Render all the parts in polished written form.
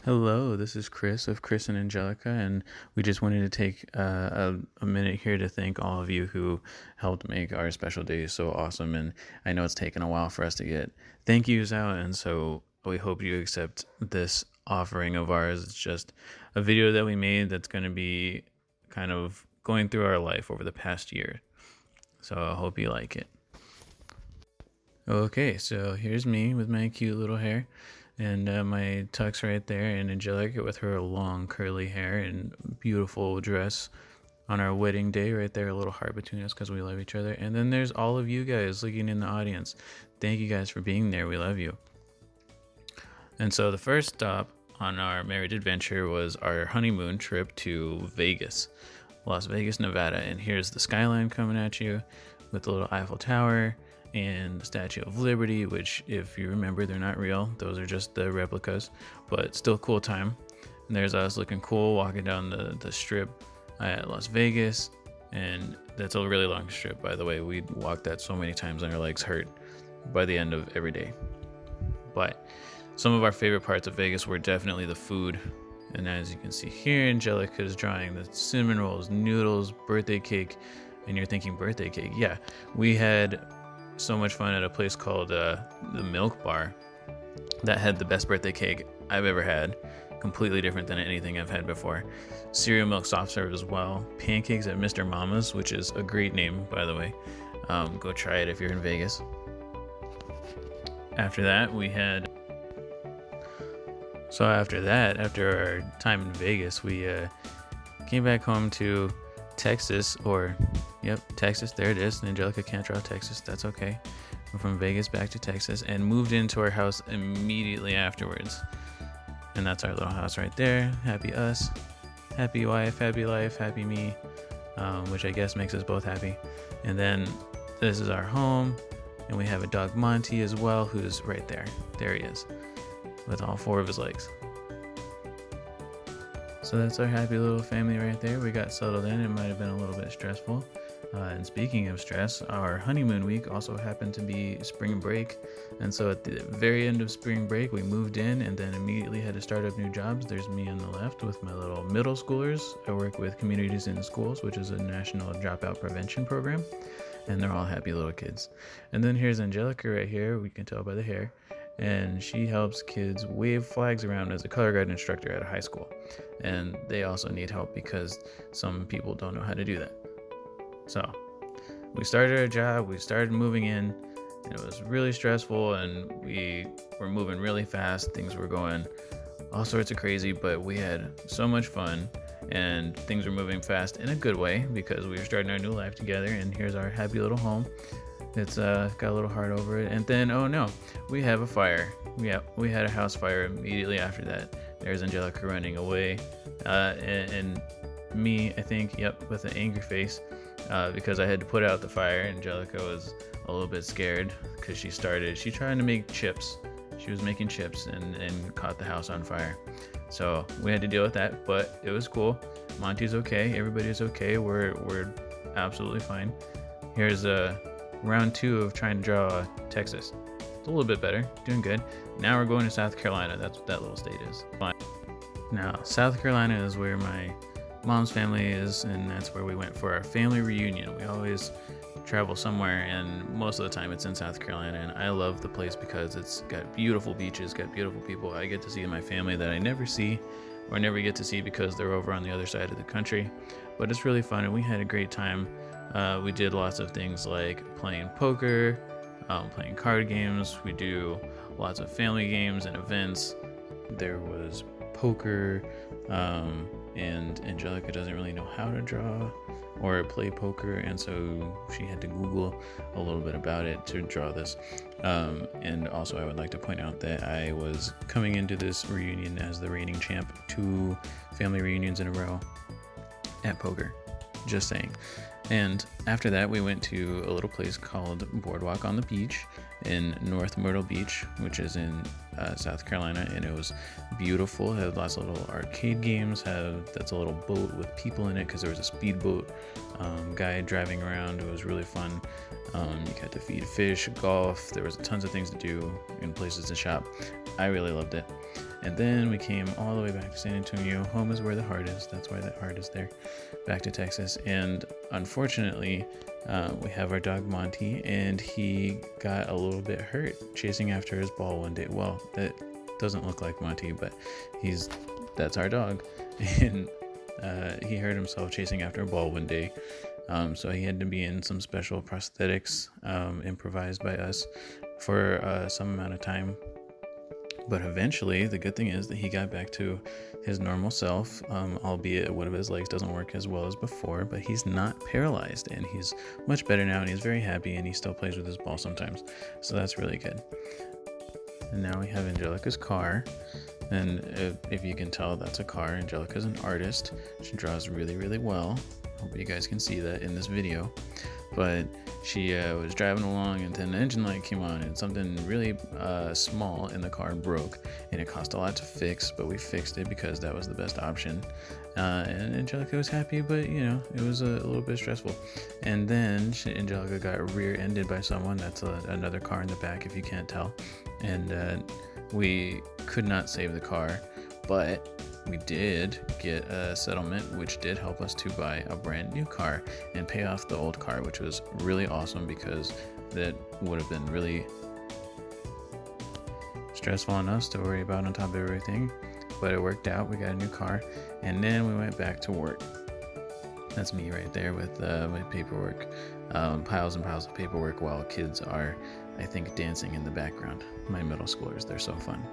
Hello, this is Chris of Chris and Angelica, and we just wanted to take a minute here to thank all of you who helped make our special day so awesome. And I know it's taken a while for us to get thank yous out, and so we hope you accept this offering of ours. It's just a video that we made that's going to be kind of going through our life over the past year. So I hope you like it. Okay, so here's me with my cute little hair and my tux right there, and Angelica with her long curly hair and beautiful dress on our wedding day right there, a little heart between us because we love each other. And then there's all of you guys looking in the audience. Thank you guys for being there. We love you. And so the first stop on our marriage adventure was our honeymoon trip to Vegas, Las Vegas, Nevada. And here's the skyline coming at you with the little Eiffel Tower and the Statue of Liberty, which, if you remember, they're not real. Those are just the replicas, but still cool time. And there's us looking cool walking down the strip at Las Vegas. And that's a really long strip, by the way. We walked that so many times and our legs hurt by the end of every day. But some of our favorite parts of Vegas were definitely the food. And as you can see here, Angelica is drawing the cinnamon rolls, noodles, birthday cake. And you're thinking, birthday cake? Yeah, we had so much fun at a place called the Milk Bar that had the best birthday cake I've ever had. Completely different than anything I've had before. Cereal milk soft serve as well. Pancakes at Mr. Mama's, which is a great name, by the way. Go try it if you're in Vegas. After that, after our time in Vegas, we came back home to Texas, Texas, there it is. Angelica can't draw Texas, that's okay. We're from Vegas back to Texas and moved into our house immediately afterwards. And that's our little house right there. Happy us, happy wife, happy life, happy me, which I guess makes us both happy. And then this is our home, and we have a dog, Monty, as well, who's right there. There he is, with all four of his legs. So that's our happy little family right there. We got settled in. It might have been a little bit stressful. And speaking of stress, our honeymoon week also happened to be spring break. And so at the very end of spring break, we moved in and then immediately had to start up new jobs. There's me on the left with my little middle schoolers. I work with Communities in Schools, which is a national dropout prevention program. And they're all happy little kids. And then here's Angelica right here. We can tell by the hair. And she helps kids wave flags around as a color guard instructor at a high school. And they also need help because some people don't know how to do that. So we started our job, we started moving in, and it was really stressful, and we were moving really fast. Things were going all sorts of crazy, but we had so much fun, and things were moving fast in a good way because we were starting our new life together. And here's our happy little home. It's got a little heart over it. And then, oh no, we have a fire. We had a house fire immediately after that. There's Angelica running away, and me, I think, with an angry face, because I had to put out the fire. Angelica was a little bit scared because she tried to make chips. She was making chips and caught the house on fire. So we had to deal with that, but it was cool. Monty's okay. Everybody's okay. We're absolutely fine. Here's round 2 of trying to draw Texas. It's a little bit better, doing good. Now we're going to South Carolina. That's what that little state is. Fine. Now, South Carolina is where my mom's family is, and that's where we went for our family reunion. We always travel somewhere, and most of the time it's in South Carolina, and I love the place because it's got beautiful beaches, got beautiful people. I get to see my family that I never see or never get to see because they're over on the other side of the country. But it's really fun, and we had a great time. We did lots of things like playing poker, playing card games. We do lots of family games and events. There was poker, and Angelica doesn't really know how to draw or play poker, and so she had to Google a little bit about it to draw this. And also I would like to point out that I was coming into this reunion as the reigning champ, 2 family reunions in a row at poker. Just saying. And after that, we went to a little place called Boardwalk on the Beach in North Myrtle Beach, which is in South Carolina, and it was beautiful. It had lots of little arcade games. That's a little boat with people in it because there was a speedboat guy driving around. It was really fun. You got to feed fish, golf. There was tons of things to do and places to shop. I really loved it. And then we came all the way back to San Antonio. Home is where the heart is. That's why that heart is there. Back to Texas. And unfortunately, we have our dog Monty, and he got a little bit hurt chasing after his ball one day. Well, that doesn't look like Monty, but that's our dog. And he hurt himself chasing after a ball one day. So he had to be in some special prosthetics improvised by us for some amount of time. But eventually, the good thing is that he got back to his normal self, albeit one of his legs doesn't work as well as before, but he's not paralyzed, and he's much better now, and he's very happy, and he still plays with his ball sometimes. So that's really good. And now we have Angelica's car. And if you can tell, that's a car. Angelica's an artist. She draws really, really well. Hope you guys can see that in this video. But she was driving along, and then the engine light came on, and something really small in the car broke, and it cost a lot to fix, but we fixed it because that was the best option. And Angelica was happy, but it was a little bit stressful. And then Angelica got rear-ended by someone. That's another car in the back, if you can't tell. And we could not save the car, but we did get a settlement, which did help us to buy a brand new car and pay off the old car, which was really awesome because that would have been really stressful on us to worry about on top of everything. But it worked out. We got a new car, and then we went back to work. That's me right there with my paperwork, piles and piles of paperwork, while kids are, I think, dancing in the background. My middle schoolers, they're so fun.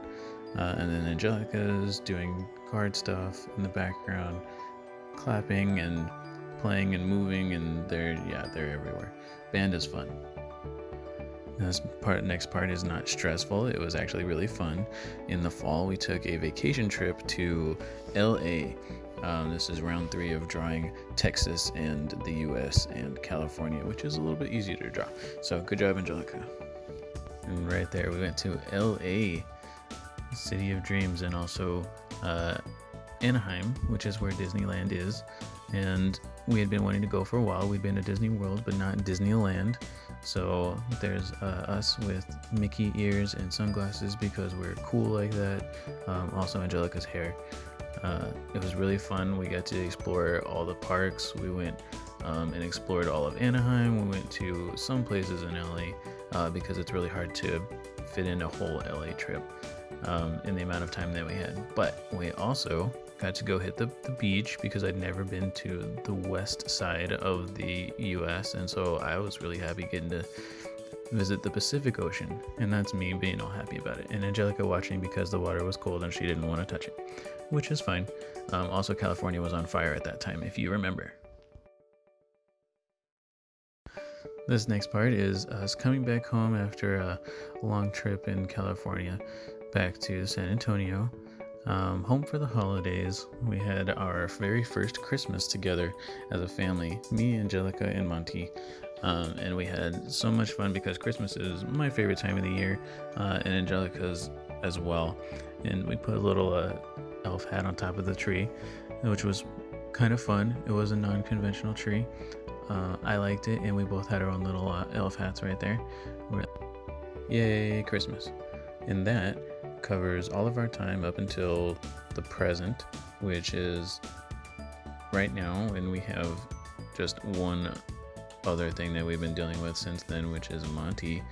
And then Angelica's doing card stuff in the background, clapping and playing and moving, and they're everywhere. Band is fun. Next part is not stressful. It was actually really fun. In the fall, we took a vacation trip to LA. This is round 3 of drawing Texas and the US and California, which is a little bit easier to draw. So good job, Angelica. And right there, we went to LA, City of Dreams, and also Anaheim, which is where Disneyland is. And we had been wanting to go for a while. We'd been to Disney World, but not Disneyland. So there's us with Mickey ears and sunglasses because we're cool like that. Also Angelica's hair. It was really fun. We got to explore all the parks. We went and explored all of Anaheim. We went to some places in LA because it's really hard to fit in a whole LA trip in the amount of time that we had. But we also got to go hit the beach because I'd never been to the west side of the US, and so I was really happy getting to visit the Pacific Ocean, and that's me being all happy about it. And Angelica watching because the water was cold and she didn't want to touch it, which is fine. Also, California was on fire at that time, if you remember. This next part is us coming back home after a long trip in California, back to San Antonio. Home for the holidays. We had our very first Christmas together as a family, me, Angelica, and Monty. And we had so much fun because Christmas is my favorite time of the year, and Angelica's as well. And we put a little elf hat on top of the tree, which was kind of fun. It was a non-conventional tree. I liked it, and we both had our own little elf hats right there. Yay, Christmas. And that covers all of our time up until the present, which is right now, and we have just one other thing that we've been dealing with since then, which is Monty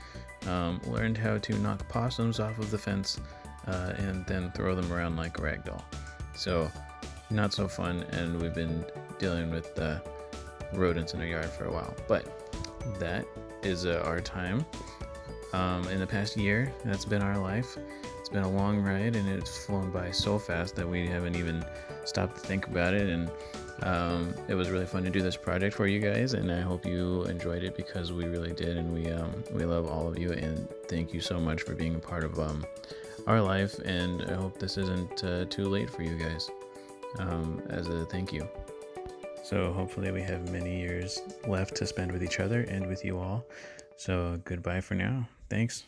learned how to knock possums off of the fence and then throw them around like a rag doll. So not so fun, and we've been dealing with the rodents in our yard for a while. But that is our time in the past year. That's been our life. It's been a long ride, and it's flown by so fast that we haven't even stopped to think about it. And it was really fun to do this project for you guys, and I hope you enjoyed it because we really did, and we love all of you, and thank you so much for being a part of our life. And I hope this isn't too late for you guys as a thank you. So hopefully we have many years left to spend with each other and with you all. So goodbye for now. Thanks.